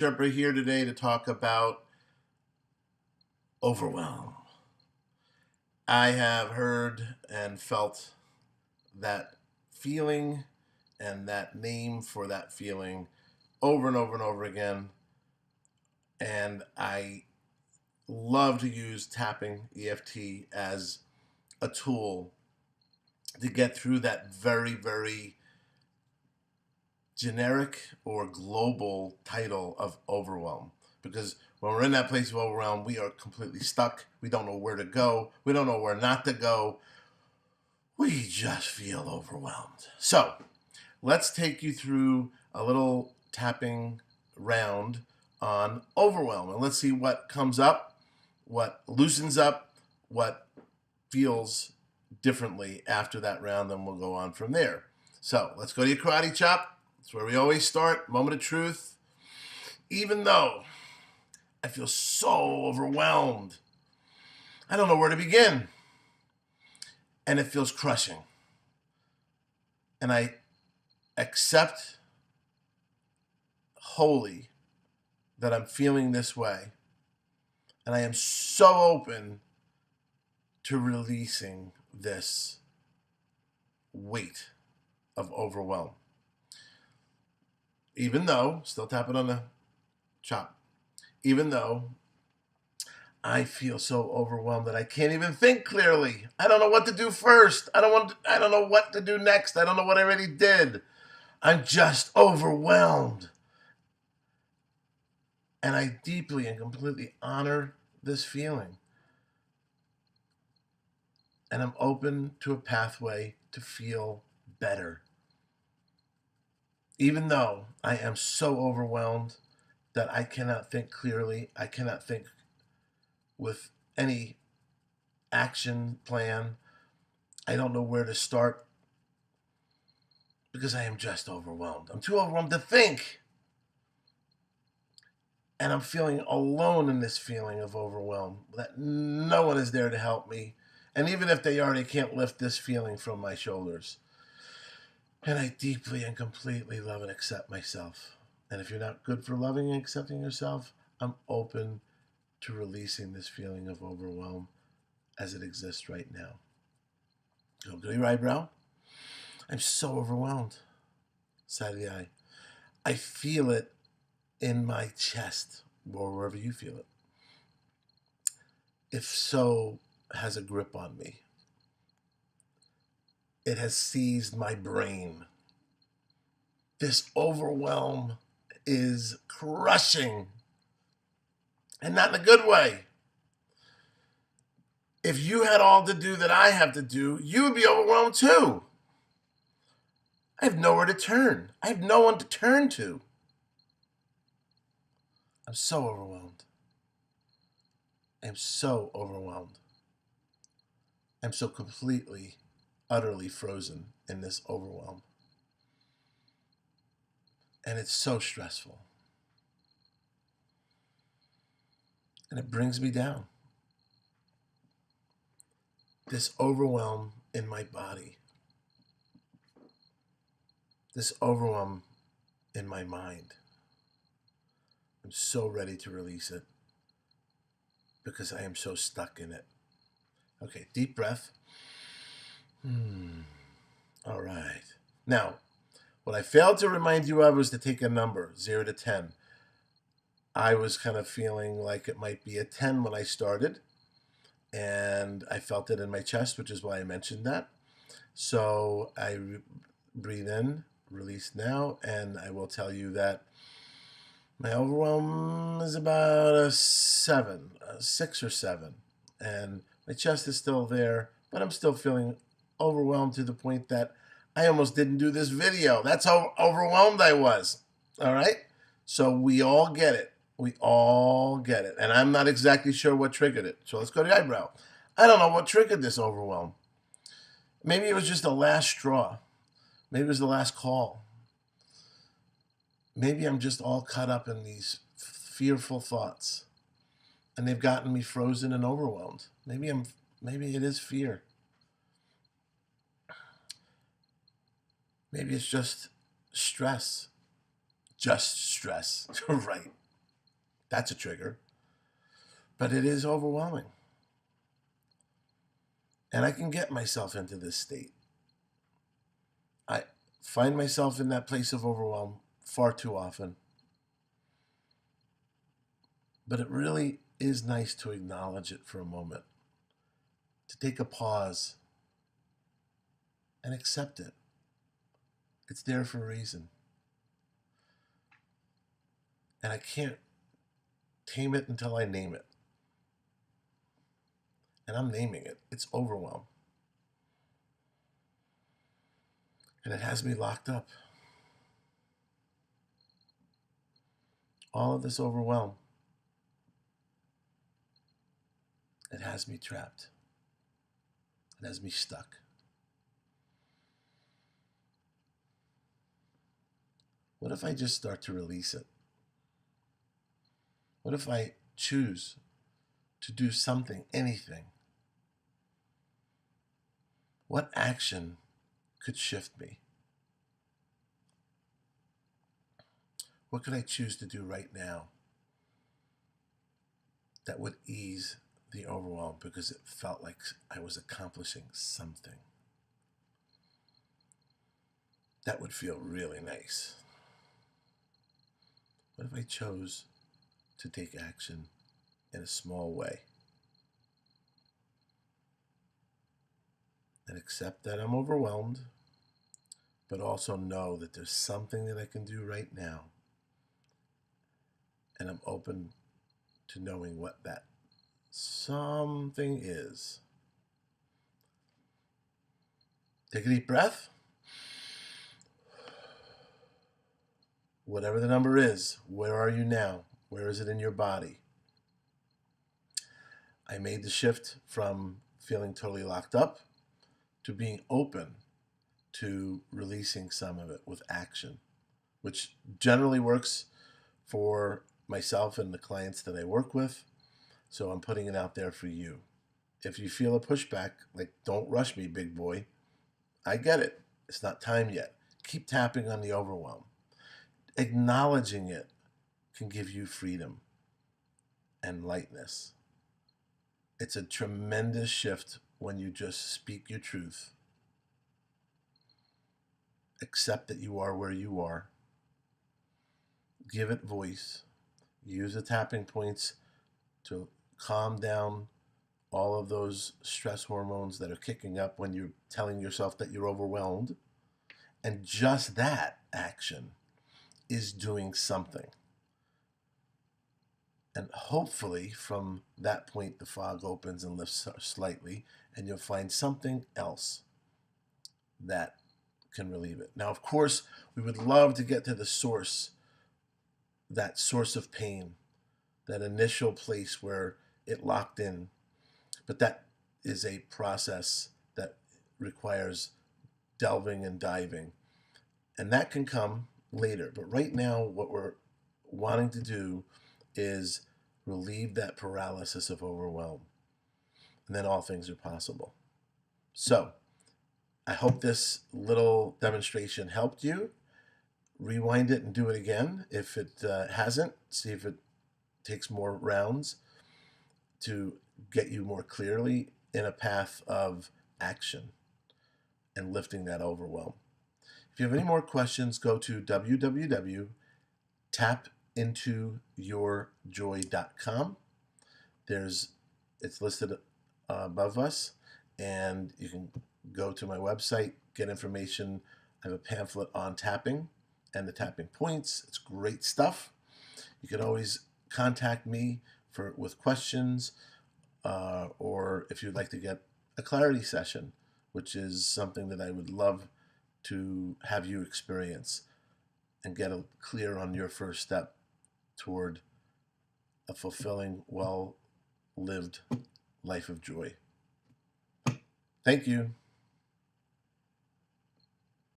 Jumper here today to talk about overwhelm. I have heard and felt that feeling and that name for that feeling over and over and over again. And I love to use tapping EFT as a tool to get through that very, very generic or global title of overwhelm. Because when we're in that place of overwhelm, we are completely stuck. We don't know where to go. We don't know where not to go. We just feel overwhelmed. So let's take you through a little tapping round on overwhelm. And let's see what comes up, what loosens up, what feels differently after that round, then we'll go on from there. So let's go to your karate chop. That's where we always start. Moment of truth. Even though I feel so overwhelmed, I don't know where to begin. And it feels crushing. And I accept wholly that I'm feeling this way. And I am so open to releasing this weight of overwhelm. Even though, still tapping on the chop, even though I feel so overwhelmed that I can't even think clearly. I don't know what to do first. I don't know what to do next. I don't know what I already did. I'm just overwhelmed. And I deeply and completely honor this feeling. And I'm open to a pathway to feel better. Even though I am so overwhelmed that I cannot think clearly, I cannot think with any action plan. I don't know where to start because I am just overwhelmed. I'm too overwhelmed to think. And I'm feeling alone in this feeling of overwhelm, that no one is there to help me. And even if they are, they can't lift this feeling from my shoulders. And I deeply and completely love and accept myself. And if you're not good for loving and accepting yourself, I'm open to releasing this feeling of overwhelm as it exists right now. Go to your eyebrow. I'm so overwhelmed. Side of the eye. I feel it in my chest, or wherever you feel it. If so, has a grip on me. It has seized my brain. This overwhelm is crushing, and not in a good way. If you had all to do that I have to do, you would be overwhelmed too. I have nowhere to turn. I have no one to turn to. I'm so overwhelmed. I am so overwhelmed. I'm so completely, utterly frozen in this overwhelm. And it's so stressful. And it brings me down. This overwhelm in my body. This overwhelm in my mind. I'm so ready to release it because I am so stuck in it. Okay, deep breath. All right. Now, what I failed to remind you of was to take a number, 0 to 10. I was kind of feeling like it might be a 10 when I started, and I felt it in my chest, which is why I mentioned that. So I breathe in, release now, and I will tell you that my overwhelm is about a 7, a 6 or 7, and my chest is still there, but I'm still feeling overwhelmed to the point that I almost didn't do this video. That's how overwhelmed I was. All right? So we all get it. We all get it. And I'm not exactly sure what triggered it. So let's go to the eyebrow. I don't know what triggered this overwhelm. Maybe it was just the last straw. Maybe it was the last call. Maybe I'm just all caught up in these fearful thoughts. And they've gotten me frozen and overwhelmed. Maybe it is fear. Maybe it's just stress. Just stress. Right. That's a trigger. But it is overwhelming. And I can get myself into this state. I find myself in that place of overwhelm far too often. But it really is nice to acknowledge it for a moment, to take a pause and accept it. It's there for a reason. And I can't tame it until I name it. And I'm naming it. It's overwhelm. And it has me locked up. All of this overwhelm, it has me trapped. It has me stuck. What if I just start to release it? What if I choose to do something, anything? What action could shift me? What could I choose to do right now that would ease the overwhelm because it felt like I was accomplishing something? That would feel really nice. What if I chose to take action in a small way and accept that I'm overwhelmed, but also know that there's something that I can do right now, and I'm open to knowing what that something is. Take a deep breath. Whatever the number is, where are you now? Where is it in your body? I made the shift from feeling totally locked up to being open to releasing some of it with action, which generally works for myself and the clients that I work with. So I'm putting it out there for you. If you feel a pushback, like, don't rush me, big boy. I get it. It's not time yet. Keep tapping on the overwhelm. Acknowledging it can give you freedom and lightness. It's a tremendous shift when you just speak your truth. Accept that you are where you are. Give it voice. Use the tapping points to calm down all of those stress hormones that are kicking up when you're telling yourself that you're overwhelmed. And just that action is doing something. And hopefully from that point, the fog opens and lifts slightly, and you'll find something else that can relieve it. Now, of course, we would love to get to the source, that source of pain, that initial place where it locked in. But that is a process that requires delving and diving. And that can come later. But right now, what we're wanting to do is relieve that paralysis of overwhelm. And then all things are possible. So I hope this little demonstration helped you. Rewind it and do it again. If it hasn't, see if it takes more rounds to get you more clearly in a path of action and lifting that overwhelm. If you have any more questions, go to www.tapintoyourjoy.com. It's listed above us, and you can go to my website, get information. I have a pamphlet on tapping and the tapping points. It's great stuff. You can always contact me with questions, or if you'd like to get a clarity session, which is something that I would love to have you experience and get clear on your first step toward a fulfilling, well-lived life of joy. Thank you.